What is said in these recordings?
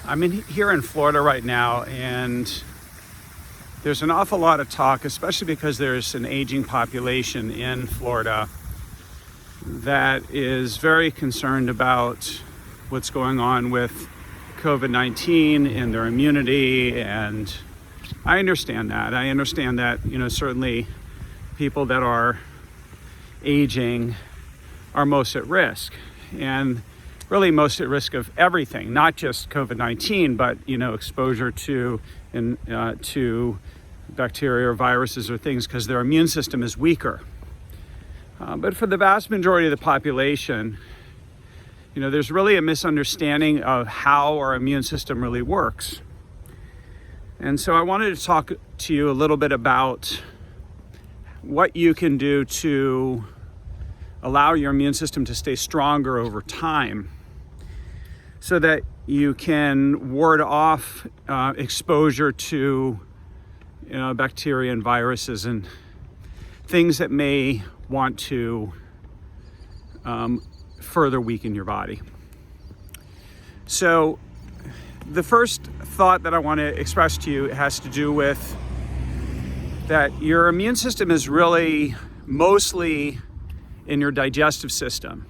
I'm here in Florida right now, and there's an awful lot of talk, especially because there's an aging population in Florida that is very concerned about what's going on with COVID-19 and their immunity. And I understand that. Certainly people that are aging are most at risk, and really most at risk of everything, not just COVID-19, but exposure to bacteria or viruses or things, because their immune system is weaker. But for the vast majority of the population, there's really a misunderstanding of how our immune system really works. And so I wanted to talk to you a little bit about what you can do to allow your immune system to stay stronger over time, so that you can ward off exposure to bacteria and viruses and things that may want to further weaken your body. So the first thought that I want to express to you has to do with that your immune system is really mostly in your digestive system.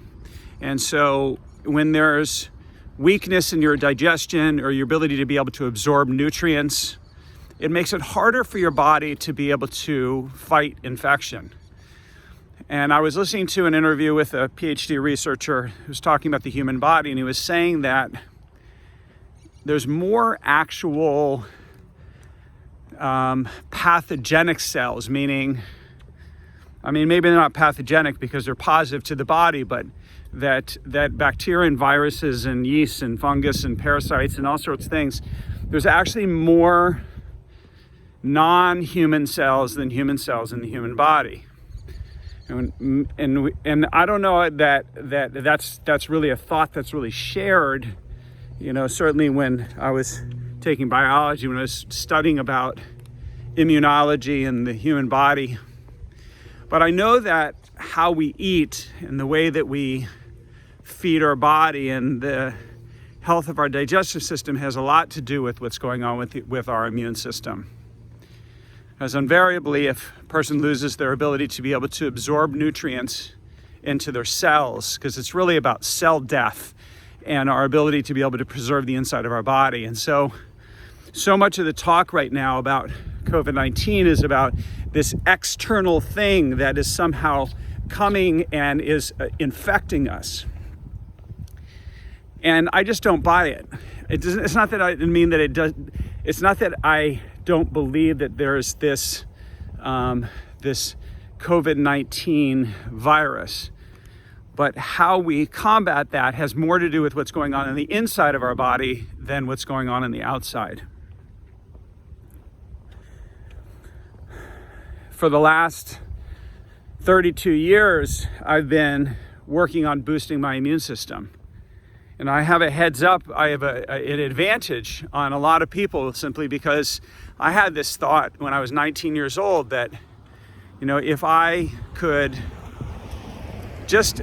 And so when there's weakness in your digestion or your ability to be able to absorb nutrients, it makes it harder for your body to be able to fight infection. And I was listening to an interview with a PhD researcher who was talking about the human body, and he was saying that there's more actual pathogenic cells, meaning, maybe they're not pathogenic because they're positive to the body, but that bacteria and viruses and yeast and fungus and parasites and all sorts of things, there's actually more non-human cells than human cells in the human body. And I don't know that's really a thought that's really shared. Certainly when I was taking biology, when I was studying about immunology and the human body. But I know that how we eat and the way that we feed our body and the health of our digestive system has a lot to do with what's going on with our immune system. As invariably, if a person loses their ability to be able to absorb nutrients into their cells, because it's really about cell death and our ability to be able to preserve the inside of our body. And so much of the talk right now about COVID-19 is about this external thing that is somehow coming and is infecting us. And I just don't buy it. It's not that I mean that it does. It's not that I don't believe that there's this COVID-19 virus, but how we combat that has more to do with what's going on the inside of our body than what's going on the outside. For the last 32 years, I've been working on boosting my immune system. And I have a heads up, I have an advantage on a lot of people, simply because I had this thought when I was 19 years old that, if I could just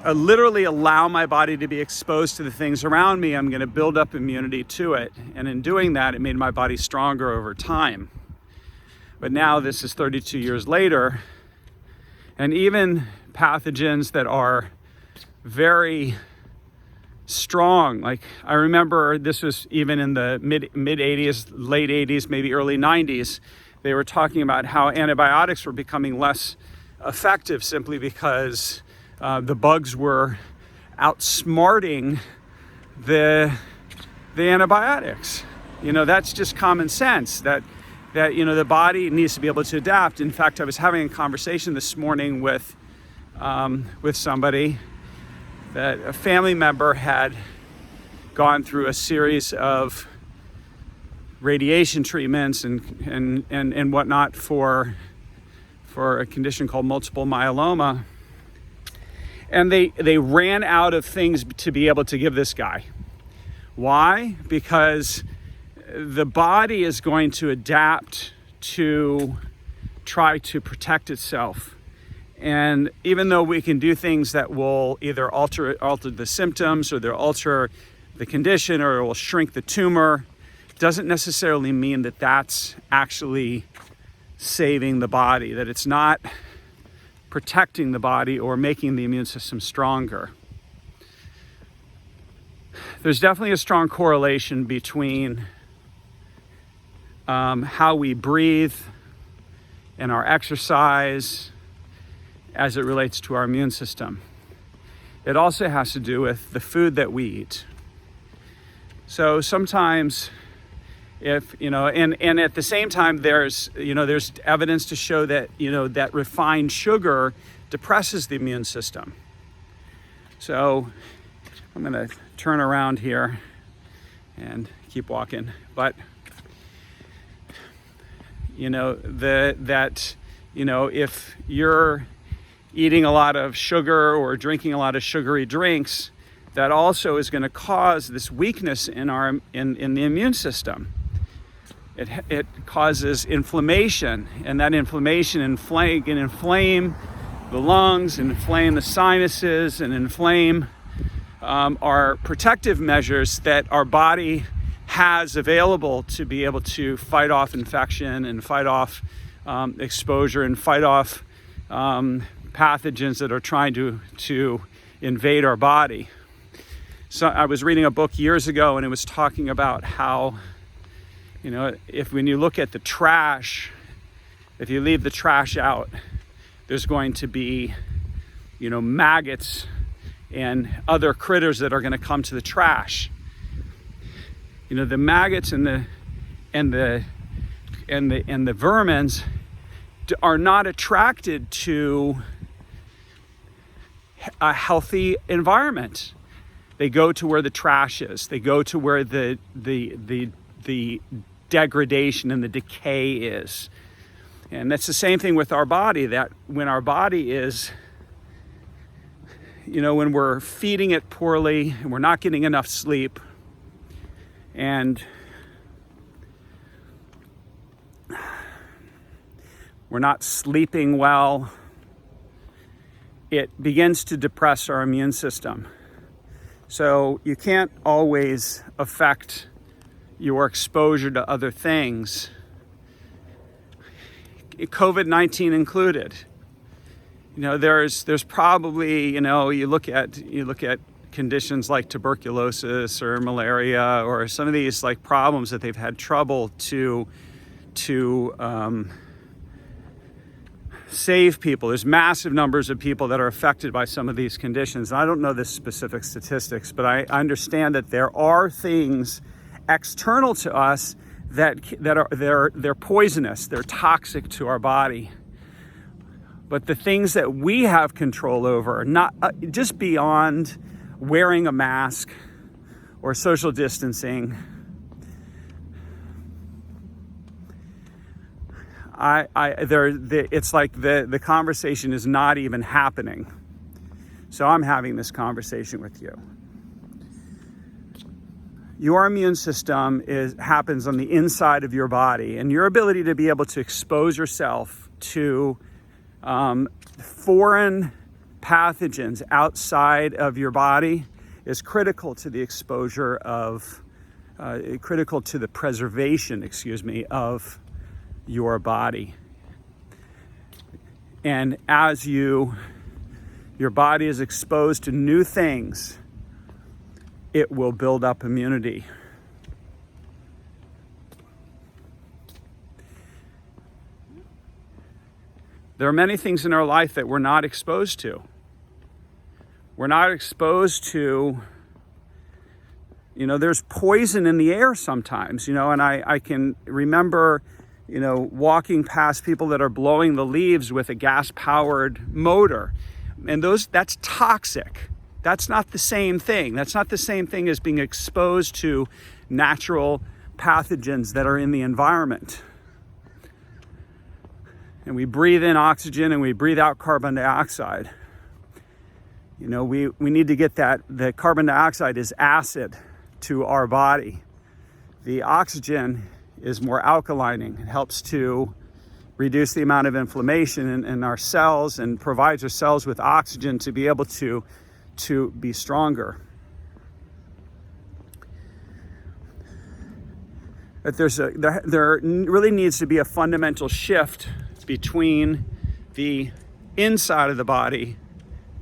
literally allow my body to be exposed to the things around me, I'm going to build up immunity to it. And in doing that, it made my body stronger over time. But now this is 32 years later, and even pathogens that are very strong, like I remember this was even in the mid 80s, late 80s, maybe early 90s, they were talking about how antibiotics were becoming less effective simply because the bugs were outsmarting the antibiotics. That's just common sense, that the body needs to be able to adapt. In fact, I was having a conversation this morning with somebody that a family member had gone through a series of radiation treatments and whatnot for a condition called multiple myeloma. And they ran out of things to be able to give this guy. Why? Because the body is going to adapt to try to protect itself. And even though we can do things that will either alter the symptoms or they'll alter the condition or it will shrink the tumor, doesn't necessarily mean that that's actually saving the body, that it's not protecting the body or making the immune system stronger. There's definitely a strong correlation between how we breathe and our exercise as it relates to our immune system. It also has to do with the food that we eat. So sometimes if, and at the same time, there's evidence to show that, that refined sugar depresses the immune system. So I'm going to turn around here and keep walking. But, if you're eating a lot of sugar or drinking a lot of sugary drinks, that also is going to cause this weakness in the immune system. It causes inflammation, and that inflammation can inflame the lungs, and inflame the sinuses, and inflame our protective measures that our body has available to be able to fight off infection and fight off exposure and fight off pathogens that are trying to invade our body. So I was reading a book years ago, and it was talking about how, when you look at the trash, if you leave the trash out, there's going to be, maggots and other critters that are going to come to the trash. The maggots and the vermins are not attracted to a healthy environment. They go to where the trash is. They go to where the degradation and the decay is. And that's the same thing with our body, that when our body is, when we're feeding it poorly and we're not getting enough sleep, and we're not sleeping well, it begins to depress our immune system. So you can't always affect your exposure to other things, COVID-19 included. There's probably, you look at conditions like tuberculosis or malaria or some of these like problems that they've had trouble to save people. There's massive numbers of people that are affected by some of these conditions. And I don't know the specific statistics, but I understand that there are things external to us that they're poisonous, they're toxic to our body. But the things that we have control over, not just beyond wearing a mask or social distancing, it's like the conversation is not even happening. So I'm having this conversation with you. Your immune system happens on the inside of your body, and your ability to be able to expose yourself to foreign pathogens outside of your body is critical to the exposure of, critical to the preservation, of your body. And as your body is exposed to new things, it will build up immunity. There are many things in our life that we're not exposed to. We're not exposed to, there's poison in the air sometimes, and I can remember, walking past people that are blowing the leaves with a gas-powered motor. And that's toxic. That's not the same thing. That's not the same thing as being exposed to natural pathogens that are in the environment. And we breathe in oxygen and we breathe out carbon dioxide. We need to get that. The carbon dioxide is acid to our body. The oxygen is more alkalining. It helps to reduce the amount of inflammation in our cells and provides our cells with oxygen to be able to be stronger. that there really needs to be a fundamental shift between the inside of the body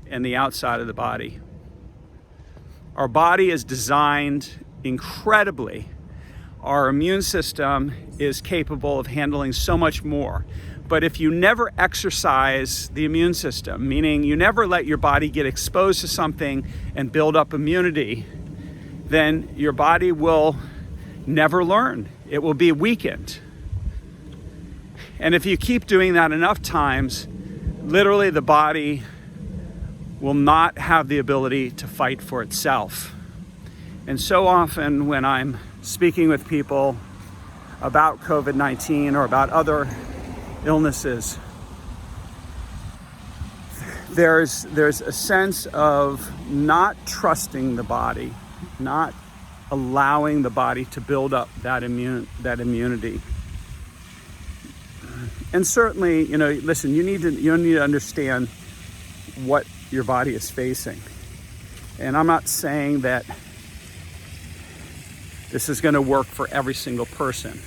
and the outside of the body. Our body is designed incredibly. Our immune system is capable of handling so much more. But if you never exercise the immune system, meaning you never let your body get exposed to something and build up immunity, then your body will never learn. It will be weakened. And if you keep doing that enough times, literally the body will not have the ability to fight for itself. And so often when I'm speaking with people about COVID-19 or about other illnesses, there's a sense of not trusting the body, not allowing the body to build up that immunity. And certainly, listen, you need to understand what your body is facing. And I'm not saying that this is going to work for every single person,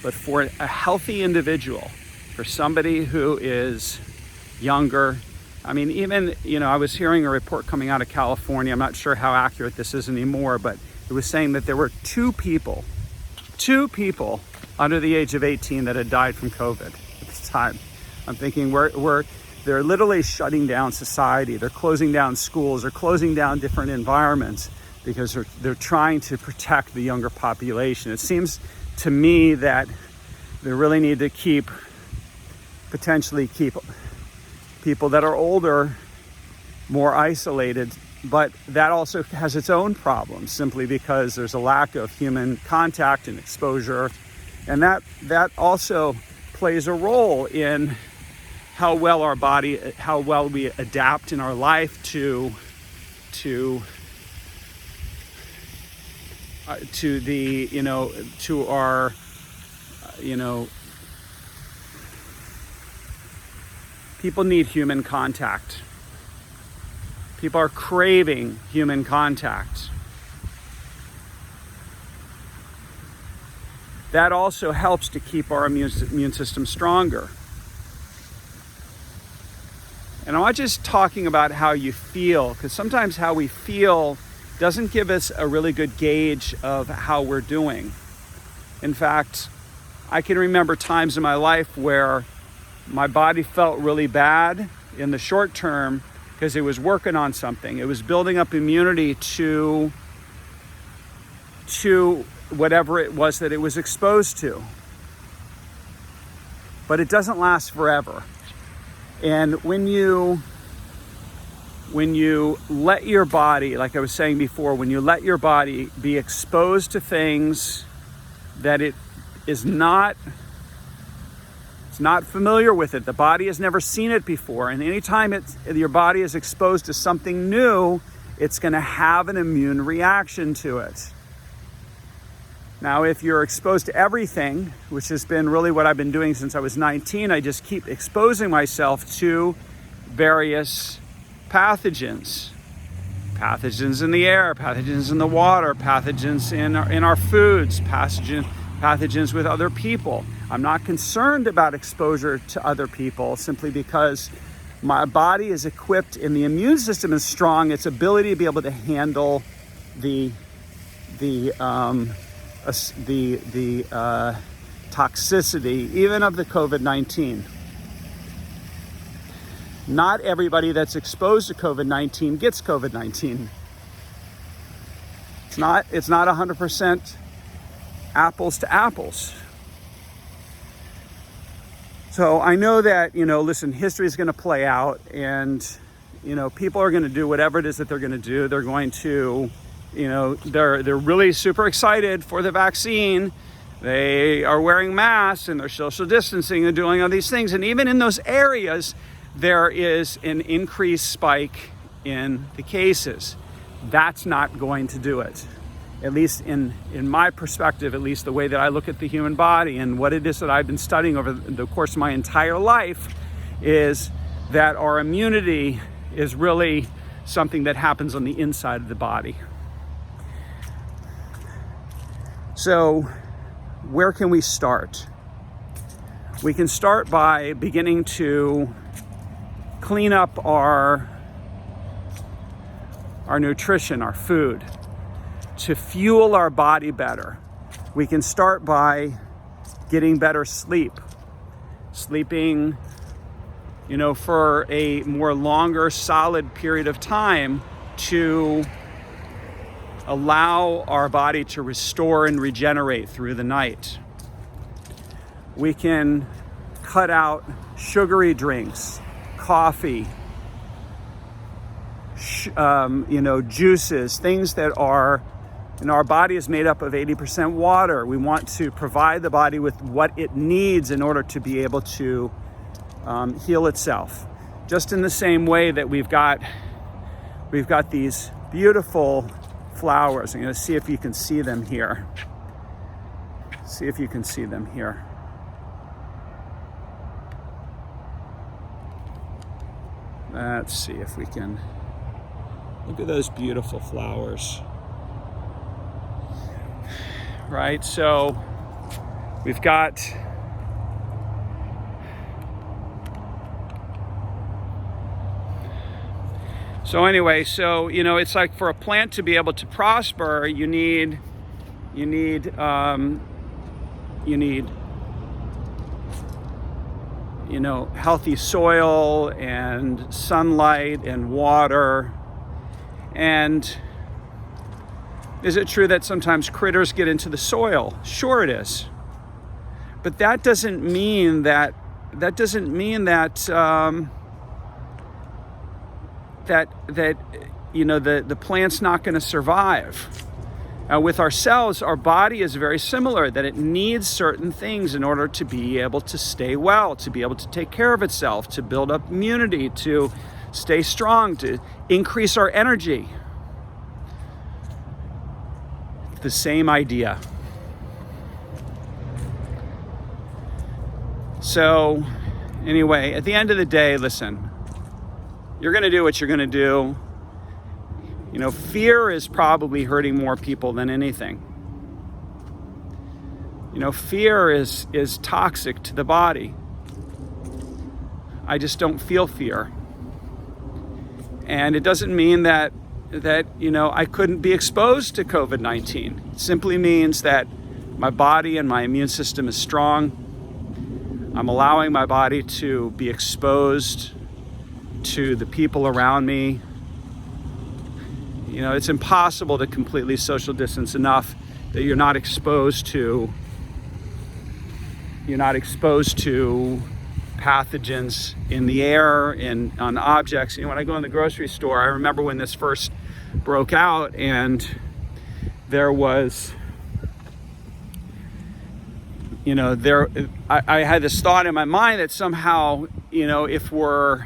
but for a healthy individual, for somebody who is younger, I mean, even, I was hearing a report coming out of California. I'm not sure how accurate this is anymore, but it was saying that there were two people under the age of 18 that had died from COVID at this time. I'm thinking they're literally shutting down society. They're closing down schools. They're closing down different environments because they're trying to protect the younger population. It seems to me that they really need to potentially keep people that are older more isolated, but that also has its own problems simply because there's a lack of human contact and exposure. And that also plays a role in how well we adapt in our life to our people need human contact. People are craving human contact. That also helps to keep our immune system stronger. And I'm not just talking about how you feel, because sometimes how we feel doesn't give us a really good gauge of how we're doing. In fact, I can remember times in my life where my body felt really bad in the short term because it was working on something. It was building up immunity to whatever it was that it was exposed to. But it doesn't last forever. And when you let your body, like I was saying before, when you let your body be exposed to things that it is not familiar with, it, the body has never seen it before, and anytime your body is exposed to something new, it's going to have an immune reaction to it. Now, if you're exposed to everything, which has been really what I've been doing since I was 19, I just keep exposing myself to various pathogens. Pathogens in the air, pathogens in the water, pathogens in our foods, pathogens with other people. I'm not concerned about exposure to other people simply because my body is equipped and the immune system is strong. Its ability to be able to handle the toxicity, even of the COVID-19. Not everybody that's exposed to COVID-19 gets COVID-19. It's not 100% apples to apples. So I know that, listen, history is going to play out, and, people are going to do whatever it is that they're going to do. They're going to, they're really super excited for the vaccine. They are wearing masks and they're social distancing and doing all these things. And even in those areas, there is an increased spike in the cases. That's not going to do it. At least in my perspective, at least the way that I look at the human body and what it is that I've been studying over the course of my entire life, is that our immunity is really something that happens on the inside of the body. So where can we start? We can start by beginning to clean up our nutrition, our food, to fuel our body better. We can start by getting better sleep, sleeping, for a more longer, solid period of time to allow our body to restore and regenerate through the night. We can cut out sugary drinks, coffee, juices, things that are, our body is made up of 80% water. We want to provide the body with what it needs in order to be able to heal itself. Just in the same way that we've got these beautiful flowers. I'm going to see if you can see them here. See if you can see them here. Let's see if we can. Look at those beautiful flowers. Right, so we've got it's like for a plant to be able to prosper, you need healthy soil and sunlight and water. And is it true that sometimes critters get into the soil? Sure it is. But that doesn't mean that the plant's not going to survive. With ourselves, our body is very similar, that it needs certain things in order to be able to stay well, to be able to take care of itself, to build up immunity, to stay strong, to increase our energy. The same idea. So, anyway, at the end of the day, listen, you're going to do what you're going to do. Fear is probably hurting more people than anything. Fear is toxic to the body. I just don't feel fear. And it doesn't mean that I couldn't be exposed to COVID-19. It simply means that my body and my immune system is strong. I'm allowing my body to be exposed to the people around me. It's impossible to completely social distance enough that you're not exposed to pathogens in the air and on objects. When I go in the grocery store, I remember when this first broke out, and there was, I had this thought in my mind that somehow, if we're,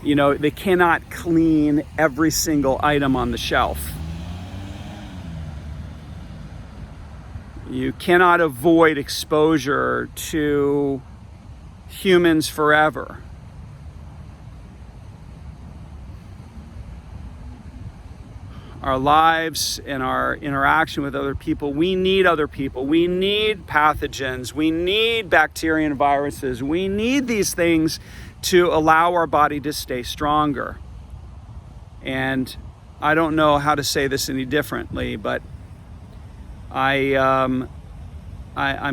they cannot clean every single item on the shelf. You cannot avoid exposure to humans forever. Our lives and our interaction with other people, we need other people. We need pathogens. We need bacteria and viruses. We need these things to allow our body to stay stronger. And I don't know how to say this any differently, but I'm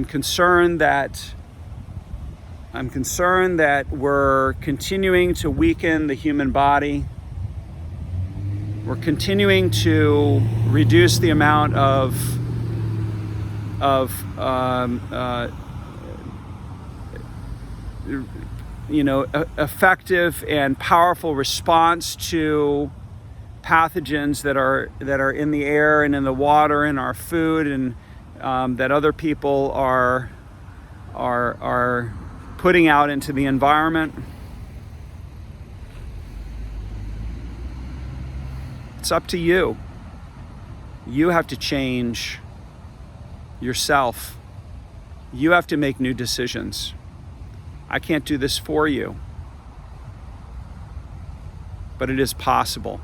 concerned that we're continuing to weaken the human body. We're continuing to reduce the amount of effective and powerful response to pathogens that are in the air and in the water and our food, and that other people are putting out into the environment. It's up to you. You have to change yourself. You have to make new decisions. I can't do this for you, but it is possible.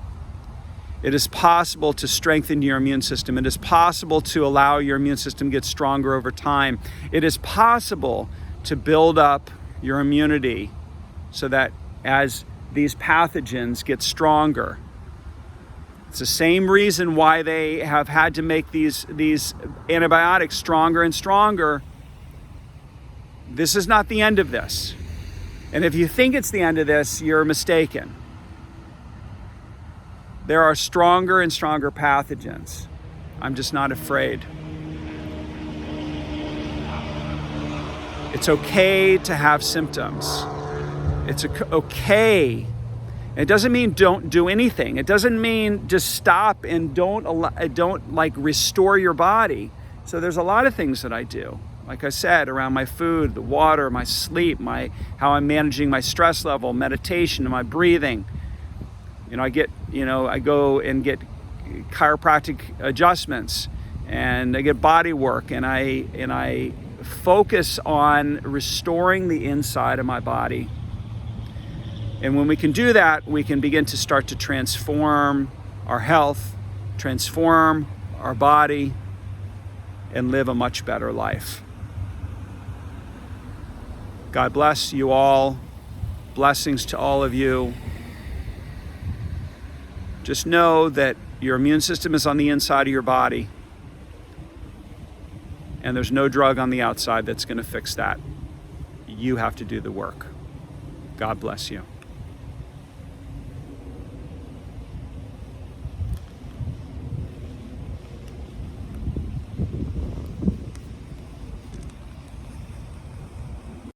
It is possible to strengthen your immune system. It is possible to allow your immune system to get stronger over time. It is possible to build up your immunity so that as these pathogens get stronger, it's the same reason why they have had to make these antibiotics stronger and stronger. This is not the end of this. And if you think it's the end of this, you're mistaken. There are stronger and stronger pathogens. I'm just not afraid. It's okay to have symptoms. It's okay. It doesn't mean don't do anything. It doesn't mean just stop and don't like restore your body. So there's a lot of things that I do. Like I said, around my food, the water, my sleep, how I'm managing my stress level, meditation, and my breathing. I go and get chiropractic adjustments, and I get body work, and I focus on restoring the inside of my body. And when we can do that, we can begin to start to transform our health, transform our body, and live a much better life. God bless you all. Blessings to all of you. Just know that your immune system is on the inside of your body, and there's no drug on the outside that's going to fix that. You have to do the work. God bless you.